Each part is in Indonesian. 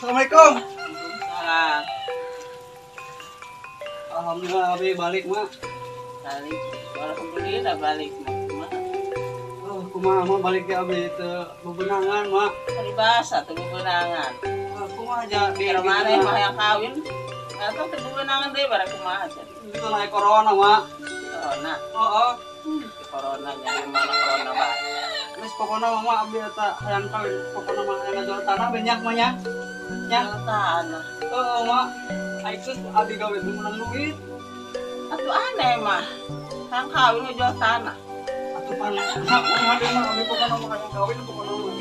Assalamualaikum. Waalaikumsalam. Alhamdulillah abi balik mak. Balik. Alhamdulillah balik. Oh, kumaha mah balik ya abi itu bebenangan mak. Peribahasa tuh bebenangan. Kumaha aja di Mana mah yang kawin? Atau tuh bebenangan deh barang kumaha jadi. itu naik corona mak. Corona. Oh. Corona jadi mana corona bah? Terus pokoknya mama abi eta yang kawin pokoknya mah yang jual tanah banyak mah nya. Nya. Tanah. Oh mak. Aikus abi gawe teu menang duit. Atuh aneh mah. Kang kawin jual tanah. Atuh pan kumaha deui mah abi pokoknya mah yang kawin pokoknya mah.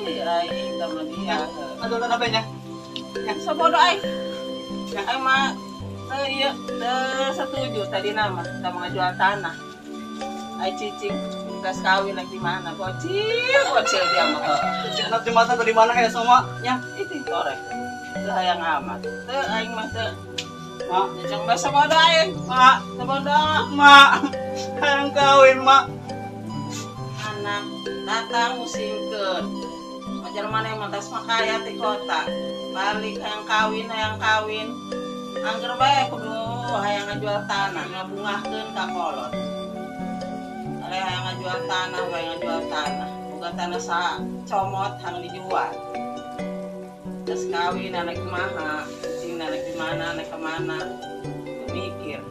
Iya, itu mah dia. Jual tanah banyak. Sabodo ai. Ai mah iya, setuju tadi nama sama jual tanah. Ai cicing tugas kawin lagi mana? Bocil dia mah. Anak jembatan tadi mana ya sama nya? Itu korek. Teu hayang amat. Teu aing mah teu. Mak, Jeung mah sabodo aing. mak, Sabodo mak. Hayang kawin mak. anak datang musingkeun. Ajar mana yang mantas makaya di kota. Balik hayang kawin. Angger bae kudu hayang ngajual tanah, ngabungahkeun ka kolot. Ale hayang ngajual tanah, bae ngajual tanah. Boga tanah sa comot hang dijual. Terus kawin anak kumaha, cing anak di mana, anak ke mana. Mikir.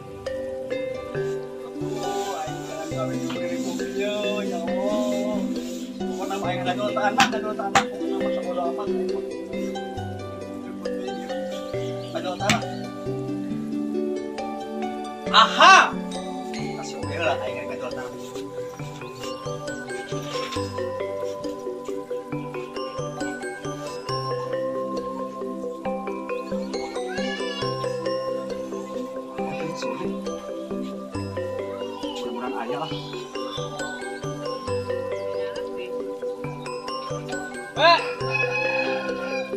Hayang kawin di mobilnya, ya Allah. Pokoknya mah hayang jual tanah. Pokoknya mah sabodo amat. Jual tanah. Aha. Kasih oke lah hayang jual tanah. Mudah-mudahan aja lah.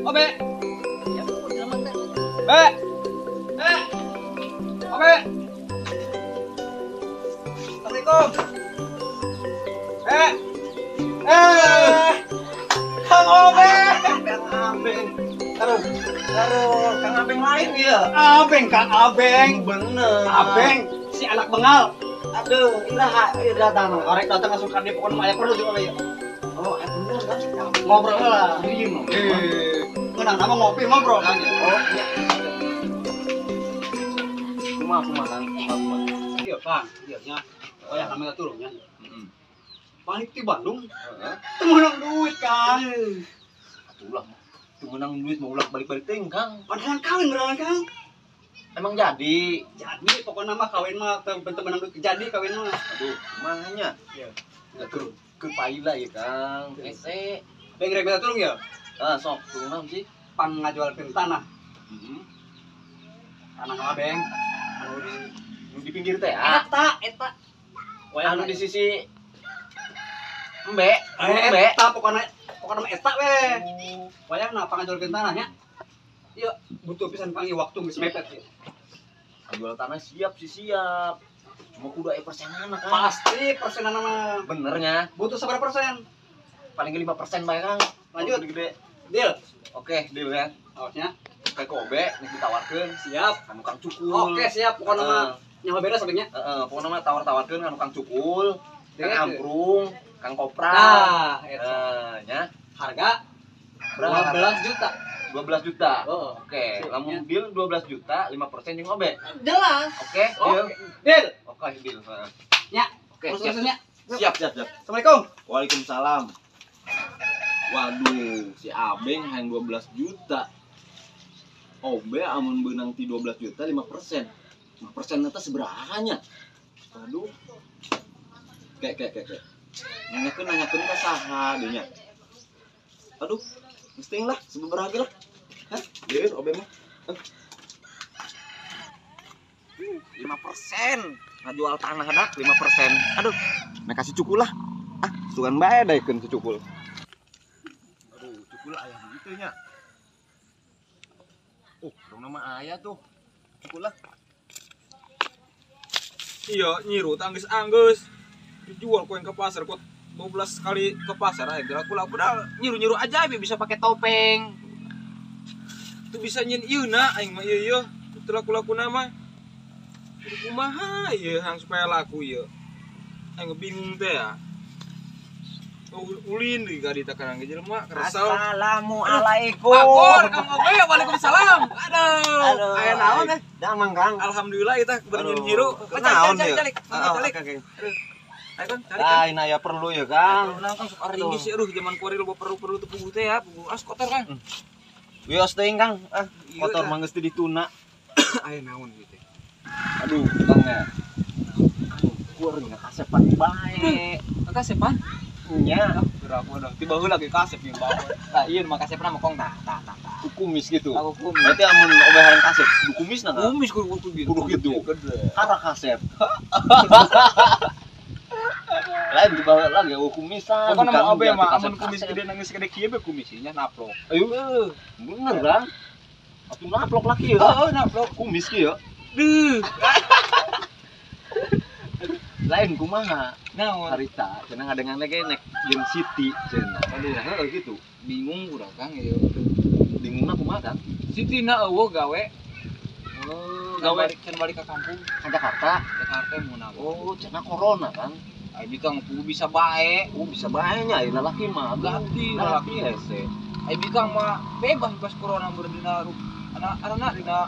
Obe. Obe. Assalamualaikum. Kang Obe. Kang Abeng. Aduh, Kang Abeng lain ya. Kang Abeng. Bener. Abeng, si anak bengal. Aduh, ira datang. Orek datang langsung kan di pokoknya mah aya perlu juga ya. Oh, bener kan? Ngobrol lah. Diem. Ngeunang nama ngopi ngobrol kan. Oh, iya. Kumaha kan? Iya, Kang. Iya nya. Oh, ya kami turunnya. Balik di Bandung. Temenang duit, Kang. Ulah, menang duit mau ulah balik-balik ting, Kang. Padahal kawin beneran, Kang. Emang jadi? Jadi pokoknya mah kawin mah bentuk menang duit jadi kawin mah. Aduh, mahanya. Iya. Ke paila ya, Kang. Ese. Beng rek beta turun ya. Ah, sok turun sih. Pan ngajual tanah. Heeh. Tanah mah Beng. Di pinggir teh, ah. Eta. Anu di sisi Mbek, Mbek. Eta pokoknya mah eta we. Wayangna pangajualkeun tanahnya. Iya, butuh pisan panggil waktu geus mepet ya. Jual tanah siap sih siap. Cuma kudu persenan, Kang. Pasti persenan mah. Benernya. Butuh seberapa persen? Paling 5% bae, Kang. Lanjut. Gede. Deal. Oke, deal ya. Awasnya. Kayak kobe, nih ditawarkeun. Siap. Kanu Kang Cukul. Oke, siap. Pokoknya mah nyawa beres sabengnya. Pokoknya mah tawar-tawarkeun kanu Kang Cukul, Kang Deket. Amprung, Kang Kopra. Nah, eta. Nya. Harga Berapa? 12 juta. 12 juta. Oh. Oke, Siap, lamun ya. deal 12 juta, 5% jeung obe. Jelas. Oke, deal. Deal. Oke, deal. Ya. Oke, siap. Urus-urusannya. Siap. Assalamualaikum. Waalaikumsalam. Waduh, si Abeng hanya 12 juta. Obe amun benang ti 12 juta 5%. 5% eta seberapanya? Waduh. Kayak. Nanyakeun ka saha deui nya. Aduh, mesti lah seberapa lah. Hah? Deui obe mah. 5%. Ngajual tanah dak 5%. Aduh, nah kasih cukul lah. Ah, sugan bae daekeun si cukul. Aduh, cukul aya gitu nya. Dong nama aya tuh. Cukul lah. Iya, nyiru anggus dijual koin ke pasar kok 12 kali ke pasar aja gerak pula padahal nyiru aja bisa pakai topeng. Itu bisa nyen ieu na aing mah ieu itu laku nama. Kumaha ieu hang supaya laku ieu. Aing bingung teh ya. Ulin di gadi takarang jelema keresel. Assalamualaikum. Pakor Kang Obe, waalaikumsalam. Aduh. Aya naon teh? Damang Kang. Alhamdulillah eta berenyen hiru. Naon Calik. ya? Calik. Aduh. Ayo kan cari kan. Lain aya perlu ya Kang. Nah, Kang sok aringgis ya aduh zaman kuari loba perlu teu puguh teh ya, puguh as kotor Kang. Wios teuing Kang. Iya, Kotor dah. mah geus teu dituna. Aya naon gitu. Aduh, Kang ya. Kuring kasepan bae. Kakak sepan? Nya, Gerak wadah. Tiba heula ge kasep yang bawa. Tah ieu mah kasep mah kong tah. kumis gitu. Aku kumis. Berarti amun obeh hayang kasep, kudu kumis na Kang? Kumis kudu gitu. Kudu gitu. Gede. Kara kasep. Lain di bawah lagi kumisan. Pokona mah Kang, obe berarti mah kasep amun kumis kasep. gede nangis gede kieu be kumisinya naplok. Ayo, bener Kang. Atuh naplok laki ya. Heeh, naplok. Kumis kieu. Duh. Lain kumaha? Naon? Harita, cenah ngadengan lagi nek jeung Siti cenah. Aduh, heeh gitu. Bingung urang Kang ieu. Bingungna kumaha Kang? Sitina eueuh gawe. Oh, Gawe gawe balik ke kampung. ka Jakarta. Jakarta mun naon. Oh, cenah corona Kang. Ai Kang kudu bisa bae. Oh, bisa bae nya ieu lalaki mah. Ganti lalaki lalaki. hese. Ai Kang mah bebas corona mun dina anak-anak dina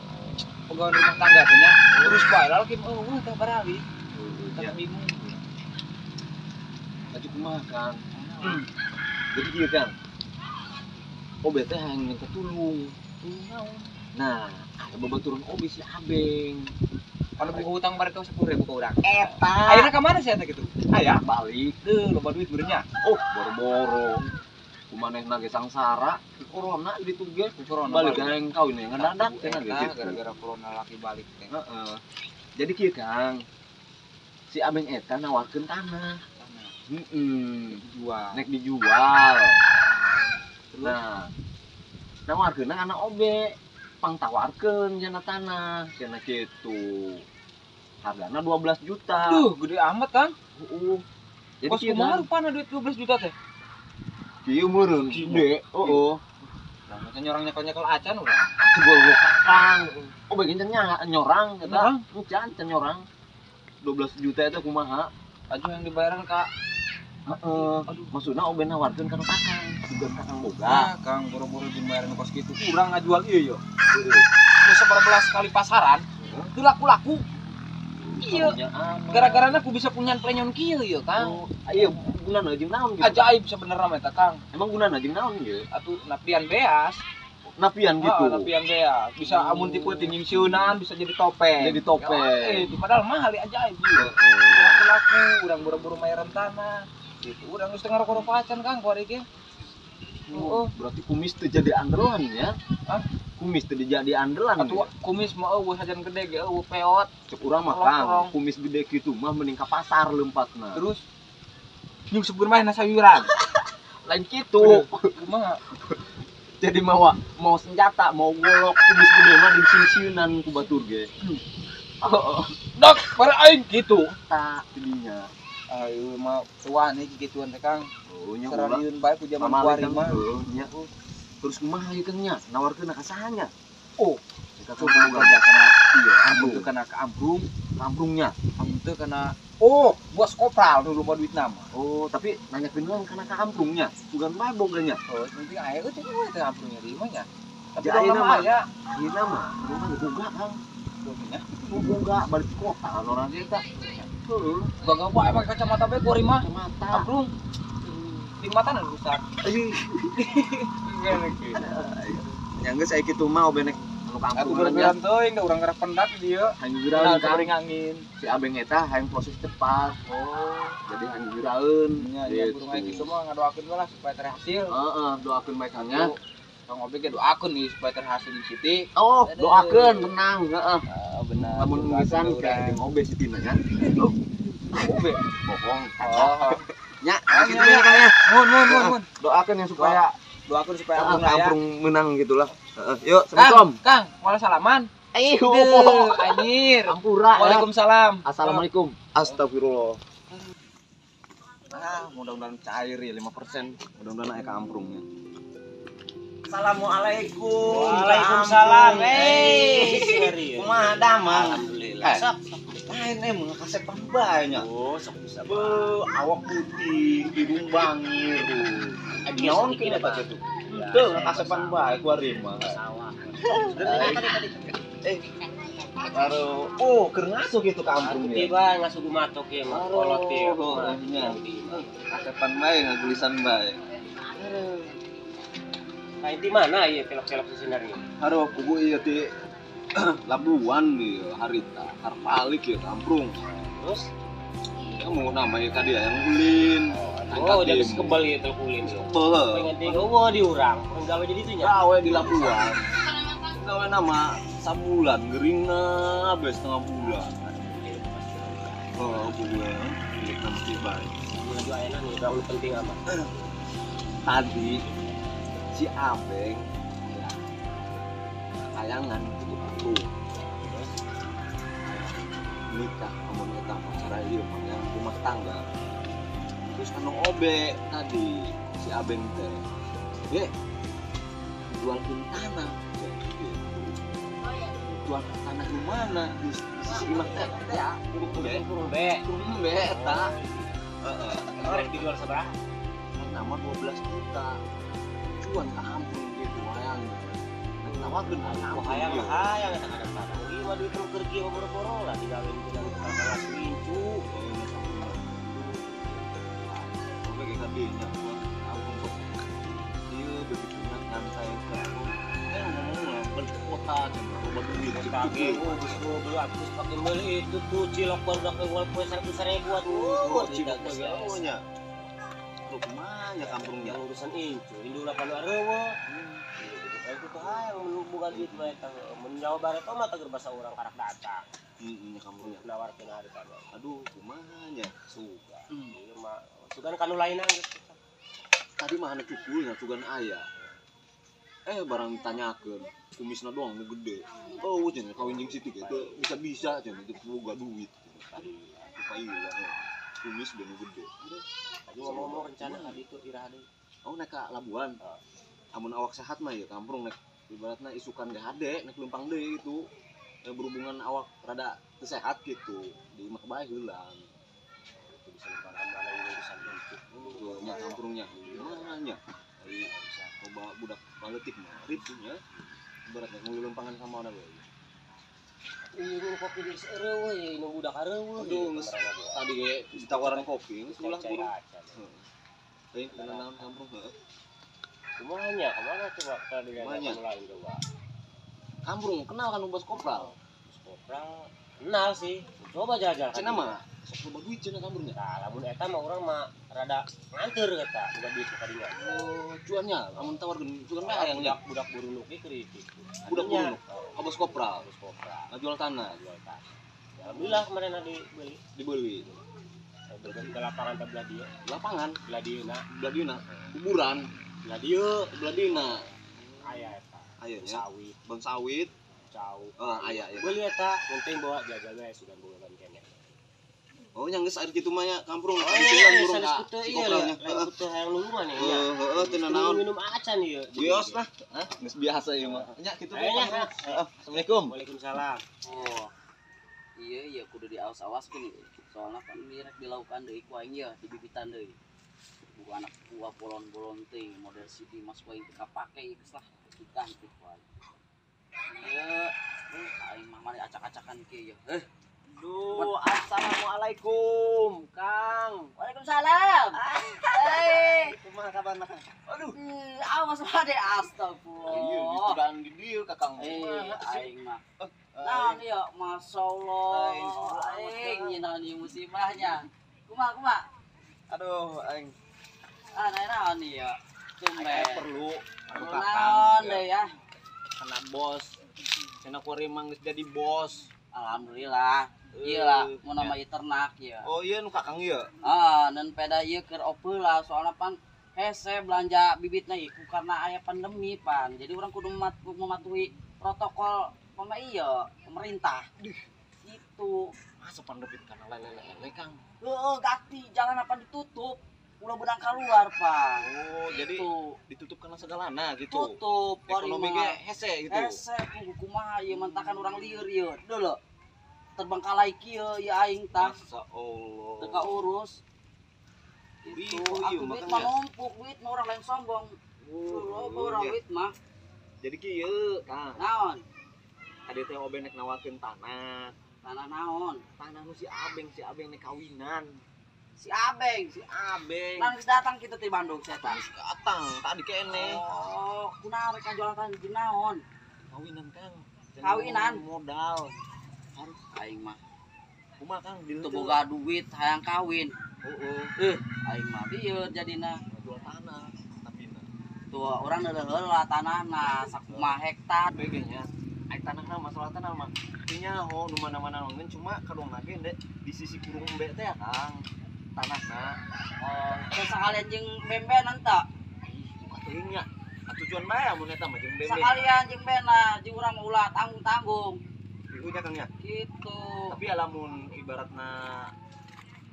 pegawai rumah tangga teh nya. Terus bae lalaki mah eueuh teh barali. Ya, Tah bingung. lagi kumaha Kang? Jadi kieu Kang. Obe teh hayang minta tulung. Nah, ada babaturan obe si Abeng. Kalau buku utang bareng kau 10.000 ke urang. Eta. Ayeuna ka mana sih eta gitu? Aya balik. Teu loba duit beurnya. Oh, boro-boro. Kumanehna ge sangsara, ke corona ditu ge. Corona Balik hayang kawin we ngadadak cenah ge Eta gitu. gara-gara corona laki balik teh. Heeh. Jadi kieu Kang. Si Abeng eta nawarkeun tanah. Jual. Nek dijual. Nah, nawarkeunna kana obe. Pangtawarkeun cenah tanah, cenah kitu. Hargana 12 juta. Duh, gede amat Kang. Jadi Kos kieu kumaha Kang. rupana duit 12 juta teh? Kieu meureun gede. Heeh. Lah macam nyorang nyekel-nyekel acan urang. Cebol Kang. Obe ge nyorang eta. Nyorang? Can nyorang. 12 juta eta kumaha? Aju yang dibayaran Kak. Heeh. Maksudna obe nawarkeun kana Kakang. Sugan Kakang boga. Nah, Kang boro-boro dibayaran kos kitu. Urang ngajual ieu ya. Geus 11 kali pasaran, teu laku-laku. Iya. Gara-garana aku bisa punya penyon kieu ya, Kang. Iya, gunana jeung naon gitu? Ajaib sebenarnya mah eta, Kang. Emang gunana jeung naon ieu? Atuh napian beas. Napian gitu. Napian beas. Bisa amun tipe tinggi sieunan bisa jadi topeng. Jadi topeng. Itu padahal mahal ya ajaib ieu. Laku-laku urang boro-boro mayaran tanah. Gitu. Urang geus teu ngaroko pacan, Kang, kuari ge. Berarti kumis teu jadi andalan ya? Hah? Kumis teu jadi andalan. Atuh kumis mah eueuh sajan gede ge eueuh peot. Cek urang mah Tolong. Kang, kumis gede kitu mah mending ka pasar lempatna. Terus nyung sebeur main sayuran. Lain kitu. Kumaha? Jadi mau senjata, mau golok kumis gede mah disin-sinan ku batur ge. Dok, para aing gitu. Tak tidinya. Ayo mah tuan nih gituan teh Kang. Oh nya ulah. Seraliun bae ku zaman kuari mah. Nya. Terus kumaha ieu Kang nya? Nawarkeun ka sahanya? Oh, Coba coba aja kana iya, amun teu kana ke ambrung, kamprungnya. amun teu kana bos kopral dulu mah duit nama. Oh, tapi nanya kenalan karena ka kamprungnya. Bukan bae boganya. Oh, penting aya teh teh ambrungnya di imah nya. Tapi Ya, dong ayeuna nama mah. aya. Ayeuna mah rumah boga Kang. Boganya. Boga balik kota kan orang eta. Heuh, Gak bae pakai kacamata bae kuari mah. mata. Ambrung. Di mata na rusak. Yang geus aya kitu mah obe nek anu Aku kamprungan berberan teuing da urang ngarep pendak di dieu. hayang Nah, giraeun Kang. kering angin. Si Abeng eta hayang proses cepat. Oh, Jadi hayang giraeun. nya nya burung aya kitu mah ngadoakeun lah supaya terhasil. Heeh, doakeun bae Kang nya. Kang Obe ge doakeun nih supaya terhasil di siti. Oh, doakeun tenang, heeh. Benar. Lamun ngesan kayak jeung obe si Tina ya. Obe. Bohong. Oh. Nya, Ah, gitu nya, ya Kang ya. Mun. Doakeun yang supaya Doakeun supaya abang raya. kamprung menang gitulah. Yuk, assalamualaikum. Kang, mau salaman? Ayo, Anjir. Ampura. Waalaikumsalam. Assalamualaikum. Astagfirullah. Mudah-mudahan cair ya 5%. Mudah-mudahan naik kamprungnya. Assalamualaikum. Waalaikumsalam. Kumaha damang? Alhamdulillah. Sok. Lain emang kasepan banyak. Oh, sok bisa. Awak putih, hidung bangir. Naon kene eta tuh? Teu kasepan bae ku ari mah. Sawah. Karo keur ngasuh gitu kampung ya. Tiba ngasuh gumatok ya mah kolot ya. Kasepan bae ngagulisan bae. Nah, di mana ya kelok-kelok sebenarnya? Haro kubu ieu ti Labuan ieu harita, harpalik ya kampung. Terus Kamu namanya tadi yang ulin. oh, jadi kebal ya telkulin. Pengen tinggal diurang. Orang gawe jadi itu nya. Gawe di Labuan. Gawe nama sabulan geringna abis setengah bulan. Oh, bulan. Milik nama tiba. Bulan dua enak nih, terlalu penting amat. Tadi si Abeng ya kayangan itu aku nikah sama kita acara ieu mah rumah tangga. Terus anu obe tadi si Abeng teh ge jualkeun tanah gitu. Jual tanah di mana? Di sisi imah teh ya, Kurung be. eta. Heeh. Orang dijual seberapa? Nama 12 juta. Cuan ke ampun gitu hayang. Nawakeun Hayang eta kada apa. Ieu duit ru kerja boro-boro lah digawin dengan kelas wincu. Oke kita dinya ampun kok. Ieu begitu nyantai ke aku. Ngomong berkota dan loba duit Pakai bus aku pakai beli itu tuh cilok baru dak ngewal poe 100.000 atuh. Cibok bagaunya. Lu kemana kampungnya? Urusan incu, induk 8 areueuh. Itu tuh hayang boga duit bae tah. Mun Jawa Barat mah teu bahasa urang karak datang. Heeh, kampungnya. Nawarkeun hari kana. Aduh, kumaha Suga. Ieu mah sugan kanu lainna geus. Tadi mah anak cucunya sugan ayah. Barang ditanyakeun, kumisna doang nu gede. Oh, cenah kawin jeung situ gitu. Bisa-bisa cenah itu boga duit. Tadi ilah. Kumis bener gede. Tadi ngomong rencana tadi itu irah deui. Oh, naik ke Labuan. Amun awak sehat mah ya kampung naik ibaratna isukan gede, naik lempang deui itu. Berhubungan awak rada teu sehat gitu. Di imah bae heulang. Itu bisa lemparan mana urusan itu. Nya kampungnya. Mana nya? Ai bisa coba budak baletik mah ribnya. Ibaratna ngelempangan ka mana bae. Ini kopi di seureuh we, nu budak areueuh. Aduh, geus tadi ge ditawaran kopi geus ulah burung. Kena naon kampung heuh. Kumaha nya? Kemana coba tadi Kumanya? lain coba. Kampung kenal kan Bos Kopral? Kopral kenal sih. Coba jalan-jalan. Cenah mah sok loba duit cenah kampungnya. Nah, lamun eta mah urang mah rada nganteur eta, buka duit ka dinya. Oh, cuannya amun tawarkeun cuan mah hayang nya. Budak burunuk ieu kritik. Budak burunuk. Bos Kopral. Bos Kopral. Ngajual tanah, Jual tanah. Alhamdulillah kemarin ada dibeli. dibeli. Berarti ke lapangan teh belah dieu. Lapangan, Belah dieuna. belah dieuna, kuburan, Belah dieu belah dieuna. aya eta. Aya nya, Sawit, bang sawit. cau. Aya ya. Beuli eta, penting bawa jaga we sudah bogan kene. Oh, yang geus ari kitu mah nya kampung. Oh, Kebetulan burung sanes ka kutu si ieu Kopralnya. lain kutu hayang lulungan ya. Heeh, teu naon. Minum acan ieu. Bios lah. Hah? Geus biasa ieu mah. Nya kitu Aya nya. Assalamualaikum. Waalaikumsalam. Oh, iya kudu diawas-awaskeun ieu. Soalna kan mirek dilakukan deui ku aing ya, dibibitan deui. Buku anak buah bolon-bolon teh model CD mas ku aing teu kapake geus lah kita itu ku aing. Ieu aing mah mari acak-acakan kieu ya. Duh, assalamualaikum, Kang. Waalaikumsalam. Kumaha kabarna, Kang? Aduh. Awas ade astagfirullah. Iya, ditudan di dieu Kakang. Aing mah. Nah, ya masyaallah. Aing nyinaon ieu musibahnya. Kumaha? Aduh, aing Naon ieu? Tumben. perlu Naon deh ya. kena bos. Cenah kuari mang geus jadi bos. Alhamdulillah. Ieu lah mun nama ieu ternak ya. Oh iya nu Kakang ieu. Dan peda ieu keur opeul lah soalna pan hese belanja bibitna iku karena aya pandemi pan. Jadi urang kudu mematuhi protokol pemerintah. Gitu. Masa pandemi kana lele-lele Kang. Gati jalan apa ditutup. ulah benang keluar, Pak. Oh, jadi Tuh, ditutup karena segalana gitu. tutup Ekonomi ge hese gitu. hese kumaha ieu mentakan urang lieur ieu. Deuleu. Terbengkalai kieu ya aing tah Masa Allah. teu kaurus. Itu, Itu iya, aku duit makanya. mah numpuk, duit mah urang lain sombong. Urang iya. duit mah. Jadi kieu, Kang. Naon? Tadi teh obe nek nawakeun tanah. Tanah naon? Tanah nu si Abeng nek kawinan. Si Abeng. Si Abeng. Nang geus datang kita ti Bandung saya tah. Geus datang tadi kene. Oh, kunaon rek jualan tanah di naon? Kawinan, Kang. Jangan Kawinan? ngomong modal. Aing mah Kumaha, Kang? Di teu boga duit hayang kawin. Heeh. Aing mah dieu jadina. Jual tanah. Tapi nah, Tuh orang udah heula tanahna sakumaha hektar. begenya. Ai tanahna masalah tanah mah. Nya ho nu mana-mana nongin cuma kadang lagi ndek di sisi kurung embe teh ya, Kang. Tanahna. Oh, terus sakalian jeung bembenan teh. Teuing nya. Tujuan bae mun eta mah jeung bembe. Sakalian jeung bena jeung urang mah ulah tanggung-tanggung. Ieu nya Kang nya. Gitu. Tapi lamun ibaratna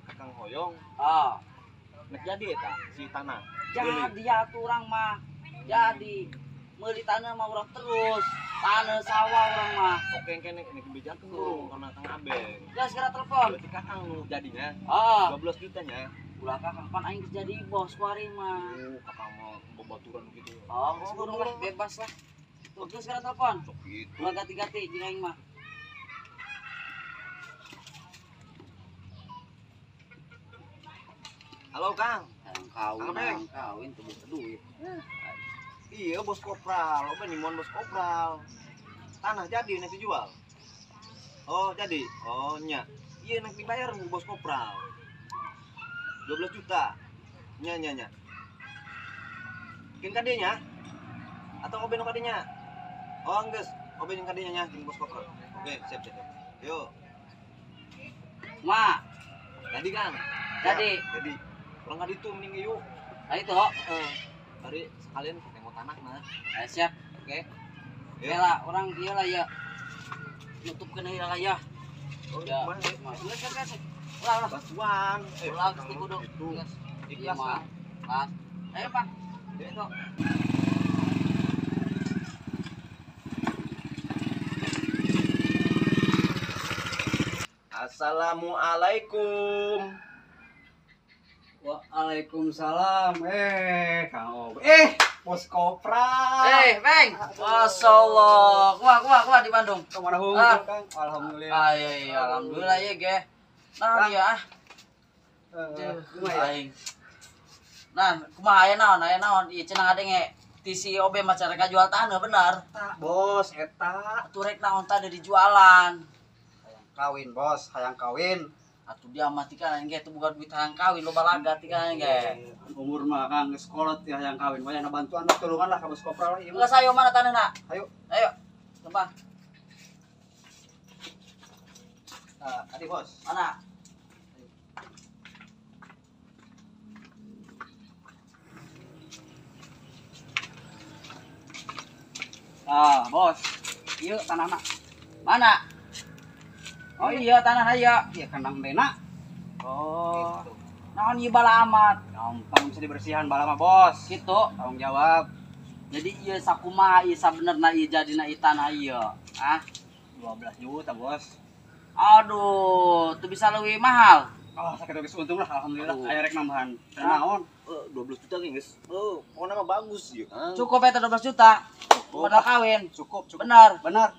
Kakang Hoyong Ah, nek jadi eta si tanah. jadi atuh urang mah. Jadi meuli tanah mah urang terus. Tanah sawah urang mah. Oke kene nek bijakeun burung karena Kang Abeng. Geus segera telepon. Berarti Kakang nu jadinya Ah, 12 jutanya. ulah kapan aing geus jadi bos kuari mah. Kakang mau babaturan gitu. Oh, geus kudu lah bebas lah. Tuh, geus segera telepon. Sok gitu. Ulah ganti-ganti jeung aing mah. Halo Kang. Hayang kawin tuh butuh duit. Iya bos kopral, obe nimon bos kopral. Tanah jadi nek dijual. Oh jadi, oh nya. Iya nek dibayar bos kopral. 12 juta. Nya. Mungkin kadenya? Atau obe nu kadenya? Oh geus, obe nu kadenya nya jeung bos kopral. Oke, siap. Yuk. Ma, Jadi Kang. Jadi. Jadi. Kurang ngadi tuh mending yuk. ayo tuh. Tadi sekalian nengok tanah mah. Siap. Oke. Ya lah, orang dia lah ya. Nutup kena ya lah ya. Oh, Ya, mah. Geus. Ulah. Bantuan. Ulah geus kudu. Itu. Iya Ikhlas mah. kan? Pas. Ayo, Pak. Itu. Assalamualaikum. Waalaikumsalam. Kang Obe. Bos kopral. Beng. Masyaallah. Kumaha di Bandung? Kemana hungkul, Ah. Kang? Alhamdulillah. Iya, alhamdulillah ya, ge. Nah, ya. Kumaha ya? Aing. Nah, kumaha aya naon? Ieu cenah ade nge ti si Obe mah cara jual tanah bener. Bos, eta. Atuh rek naon teh di jualan. Hayang kawin, Bos. Hayang kawin. Atuh dia mah tika engge teu boga duit hayang kawin loba laga tika engge. Umur mah Kang geus kolot ya hayang kawin. Wayahna bantuan tulungan lah ka bos kopral ieu. Geus ayo mana tanahna? Ayo. Gampang. Tadi Bos. Mana? Bos. Ieu tanahna. Mana? Oh iya tanah aya. Ieu kandang bena. Oh. Naon ieu bala amat? Gampang bisa dibersihan bala mah, Bos. Kitu. Tanggung jawab. Jadi ieu sakumaha ieu sabenerna ieu jadina ieu tanah ieu? 12 juta, Bos. Aduh, tuh bisa lebih mahal. Sakit geus untung lah alhamdulillah. Aduh. Aya rek nambahan. Naon? 12 juta guys. Pokoknya mah bagus ya. Cukup eta 12 juta. Modal kawin. Cukup. Bener. Bener.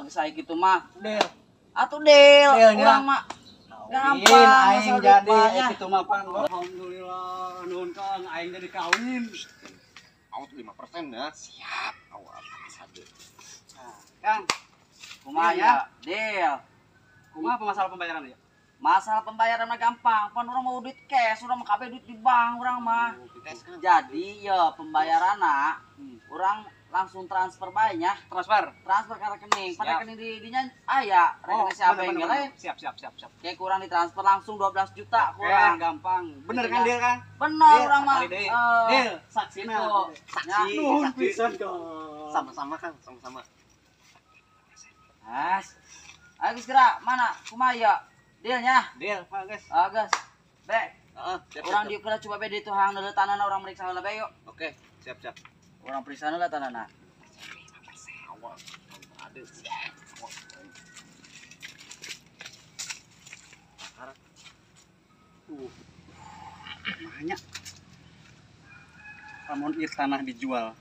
Geus aya kitu mah. Deal. Atuh deal. Dealnya. Urang mah Gampang gampang aing asal jadi duitnya. kitu mah pan. Alhamdulillah nuhun Kang aing jadi kawin. Out 5% ya. Siap. Awal sade. Kang, Kumaha Iya. ya? Deal. kumaha masalah pembayaran ya? Masalah pembayaran mah gampang. Pan urang mau duit cash, urang mah kabeh duit di bank urang mah. Jadi ya pembayaranna urang langsung transfer bae nya. Transfer. Transfer ke rekening. Pada Siap. rekening di dinya aya rekening si Abeng ge lain. Siap. Kayak kurang ditransfer langsung 12 juta Oke, kurang. gampang. Bener Gitu kan ya. deal kan? Bener Deal, urang mah. sekali deal. Deal, saksina. Itu. Saksi. Nuhun Saksi. pisan Kang. Sama-sama Kang, sama-sama. Mas. Ayo geus geura mana? Kumaha ya? Dealnya? Deal, Pak guys. Gas. Bek. Orang dia kena coba beda itu hang dari tanah orang meriksa lah yuk. Oke, siap. Orang periksa lah tanah. Banyak. Lamun ieu tanah dijual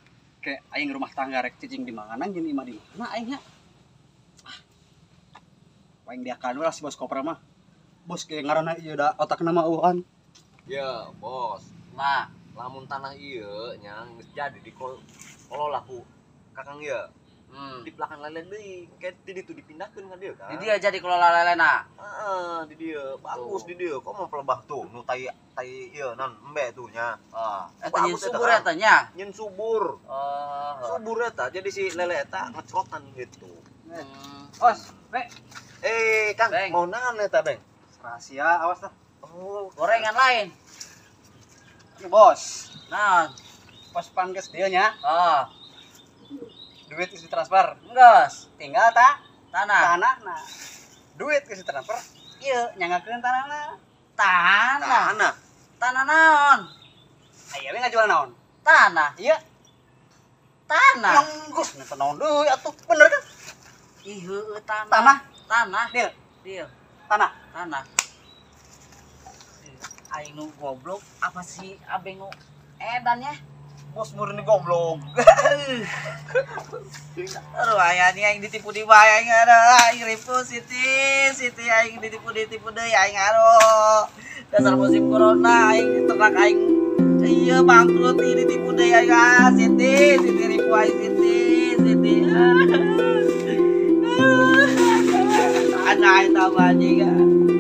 ke aing rumah tangga rek cicing di mana jeung imah di mana aing nya. Aing diakan lah si bos kopra mah. Bos kayak ngaranna ieu da otakna mah eueuhan. Ya, bos. Nah, Lamun tanah ieu nya geus jadi dikelola ku Kakang ieu. Di belakang lelen deui, kayak di ditu dipindahkeun ka dieu kan. di dia jadi kelola lelena. Heeh, di dieu. Bagus di dieu. Kok mau pelebah tuh nu tai ieu non embe tuh nya. Eta nyin Bagus eta subur kan. eta nya. Nyen subur. Subur eta jadi si lele eta ngecrotan gitu. Bos, Beng. Kang, Beng. mau naon eta, Beng? Rahasia, awas dah. Oh, Gorengan lain. Ini bos. Nah, Pas pangges dia nya, duit isi transfer. enggeus. Tinggal tak Tanah. tanah nah. Duit isi transfer. Ieu nyangakeun tanahna. Tanah. tanah. Tanah naon? Aya we ngajual naon? Tanah. Iya. Tanah. Yang geus nya naon deui atuh bener kan? Ih, heueuh tanah. Tanah. Tanah. Deal. Deal. Tanah. Tanah. Aing nu goblok apa sih abeng nu edan ya? Bos murni goblok. Aduh, aya nih aing ditipu di bae aing ada aing ribu Siti aing ditipu deui aing aduh. Dasar musim corona aing ternak aing ieu bangkrut ini ditipu deui aing Siti ribu aing Siti. Ada eta bajingan.